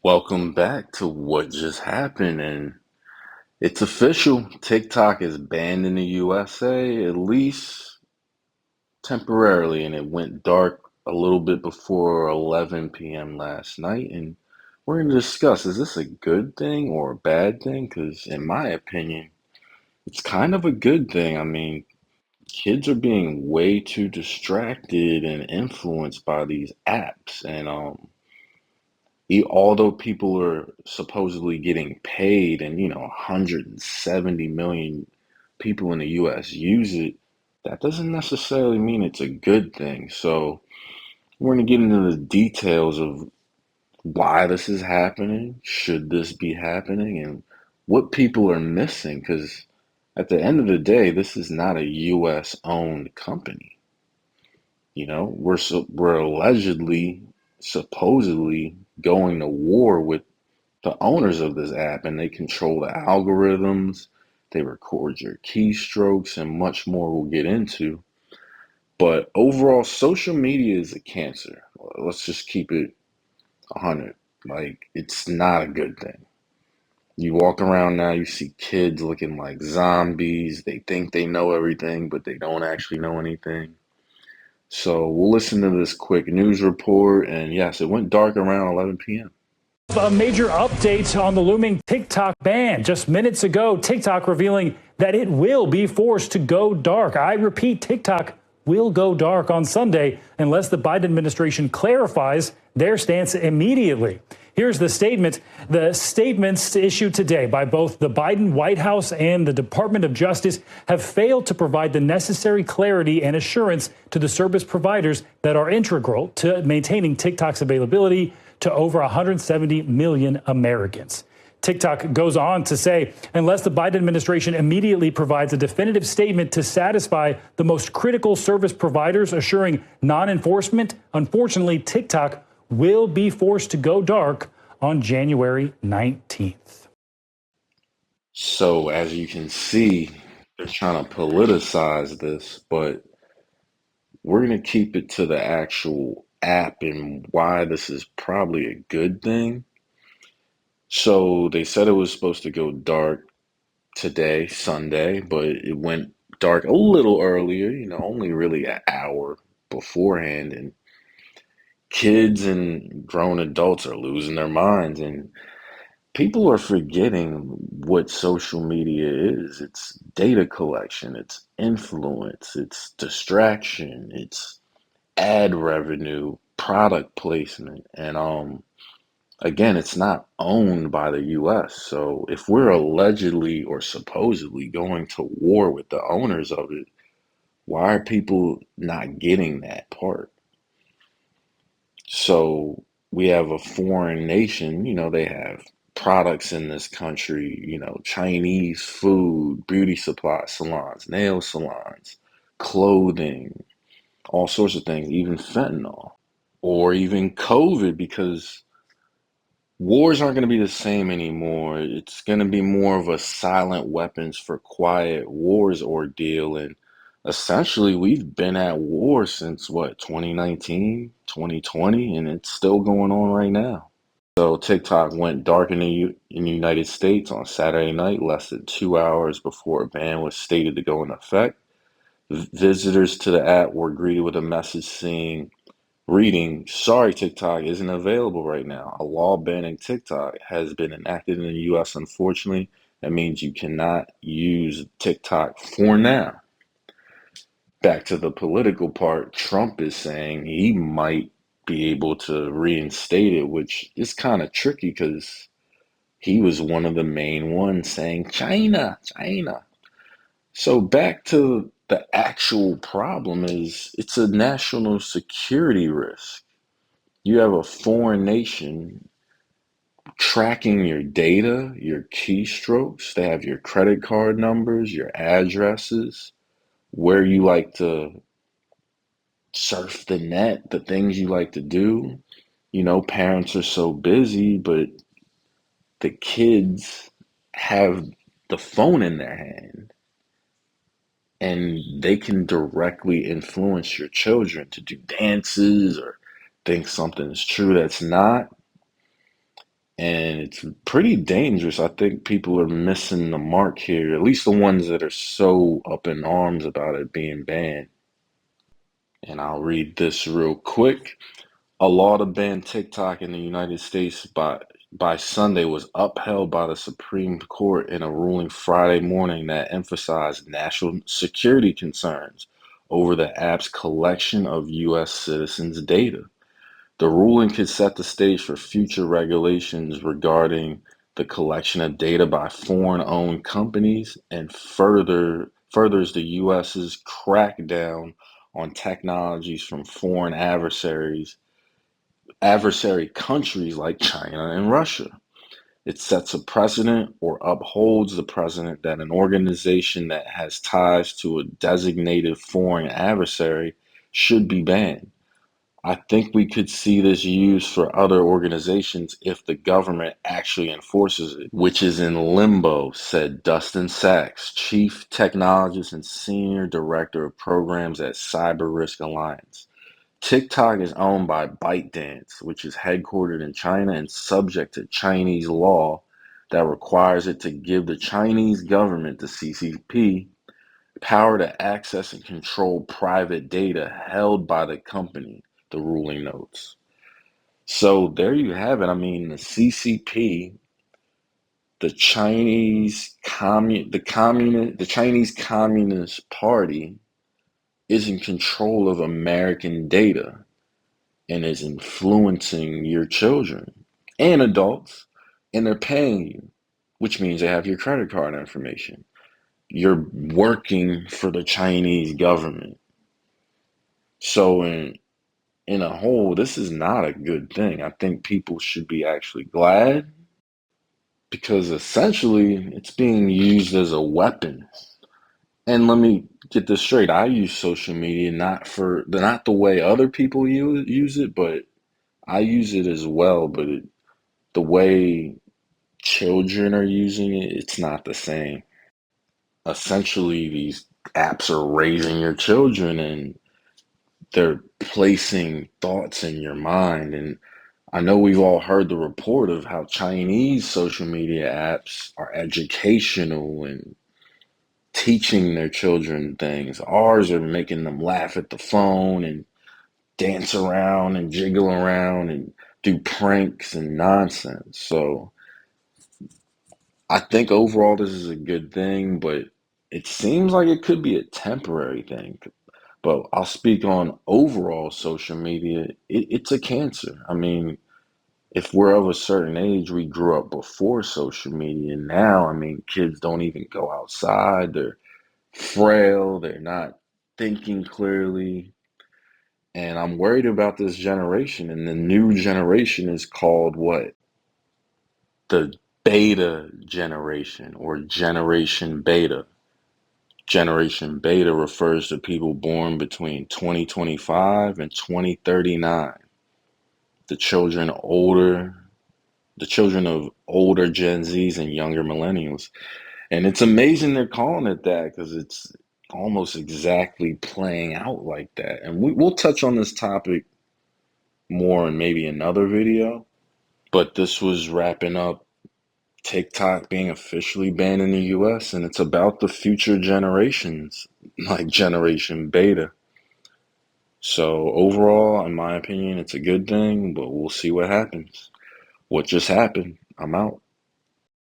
Welcome back to what just happened, and it's official. TikTok is banned in the USA, at least temporarily, and it went dark a little bit before 11 p.m. last night. And we're going to discuss, is this a good thing or a bad thing? Because in my opinion, it's kind of a good thing. I mean, kids are being way too distracted and influenced by these apps, and although people are supposedly getting paid and 170 million people in the US use it, that doesn't necessarily mean it's a good thing. So we're going to get into the details of why this is happening, should this be happening, and what people are missing, because at the end of the day, this is not a US owned company. We're allegedly, supposedly going to war with the owners of this app, and they control the algorithms, they record your keystrokes, and much more we'll get into. But overall, social media is a cancer. Let's just keep it 100. Like, it's not a good thing. You walk around now, you see kids looking like zombies. They think they know everything, but they don't actually know anything. So we'll listen to this quick news report. And yes, it went dark around 11 p.m. A major update on the looming TikTok ban. Just minutes ago, TikTok revealing that it will be forced to go dark. I repeat, TikTok will go dark on Sunday unless the Biden administration clarifies their stance immediately. Here's the statement. The statements issued today by both the Biden White House and the Department of Justice have failed to provide the necessary clarity and assurance to the service providers that are integral to maintaining TikTok's availability to over 170 million Americans. TikTok goes on to say, unless the Biden administration immediately provides a definitive statement to satisfy the most critical service providers assuring non-enforcement, unfortunately, TikTok will be forced to go dark on January 19th. So as you can see, they're trying to politicize this, but we're going to keep it to the actual app and why this is probably a good thing. So they said it was supposed to go dark today, Sunday, but it went dark a little earlier, only really an hour beforehand. And kids and grown adults are losing their minds. And people are forgetting what social media is. It's data collection, it's influence, it's distraction, it's ad revenue, product placement, and again, it's not owned by the US. So if we're allegedly or supposedly going to war with the owners of it, why are people not getting that part? So we have a foreign nation, they have products in this country, Chinese food, beauty supply salons, nail salons, clothing, all sorts of things, even fentanyl, or even COVID, because wars aren't going to be the same anymore. It's going to be more of a silent weapons for quiet wars ordeal. And essentially, we've been at war since what, 2019, 2020, and it's still going on right now. So TikTok went dark in the United States on Saturday night, less than 2 hours before a ban was stated to go into effect. Visitors to the app were greeted with a message saying, reading, sorry, TikTok isn't available right now. A law banning TikTok has been enacted in the US, unfortunately. That means you cannot use TikTok for now. Back to the political part, Trump is saying he might be able to reinstate it, which is kind of tricky because he was one of the main ones saying, China, China. So back to the actual problem is it's a national security risk. You have a foreign nation tracking your data, your keystrokes. They have your credit card numbers, your addresses, where you like to surf the net, the things you like to do. Parents are so busy, but the kids have the phone in their hand and they can directly influence your children to do dances or think something is true that's not. And it's pretty dangerous. I think people are missing the mark here, at least the ones that are so up in arms about it being banned. And I'll read this real quick. A law to ban TikTok in the United States by Sunday was upheld by the Supreme Court in a ruling Friday morning that emphasized national security concerns over the app's collection of U.S. citizens' data. The ruling could set the stage for future regulations regarding the collection of data by foreign-owned companies and furthers the U.S.'s crackdown on technologies from foreign adversary countries like China and Russia. It sets a precedent or upholds the precedent that an organization that has ties to a designated foreign adversary should be banned. I think we could see this used for other organizations if the government actually enforces it, which is in limbo, said Dustin Sachs, Chief Technologist and Senior Director of Programs at Cyber Risk Alliance. TikTok is owned by ByteDance, which is headquartered in China and subject to Chinese law that requires it to give the Chinese government, the CCP, power to access and control private data held by the company, the ruling notes. So there you have it. I mean, the CCP, the Chinese Communist Party is in control of American data and is influencing your children and adults, and they're paying you, which means they have your credit card information. You're working for the Chinese government. So in a whole, this is not a good thing. I think people should be actually glad because essentially it's being used as a weapon. And let me get this straight. I use social media not the way other people use it, but I use it as well, but the way children are using it, it's not the same. Essentially, these apps are raising your children and they're placing thoughts in your mind. And I know we've all heard the report of how Chinese social media apps are educational and teaching their children things. Ours are making them laugh at the phone and dance around and jiggle around and do pranks and nonsense. So I think overall this is a good thing, but it seems like it could be a temporary thing. But I'll speak on overall social media. It's a cancer. I mean, if we're of a certain age, we grew up before social media. Now, I mean, kids don't even go outside. They're frail. They're not thinking clearly. And I'm worried about this generation. And the new generation is called what? The beta generation or generation beta. Generation beta refers to people born between 2025 and 2039. The children older, the children of older Gen Zs and younger millennials. And it's amazing they're calling it that because it's almost exactly playing out like that. And we'll touch on this topic more in maybe another video. But this was wrapping up TikTok being officially banned in the US, and it's about the future generations, like Generation Beta. So, overall, in my opinion, it's a good thing, but we'll see what happens. What just happened? I'm out.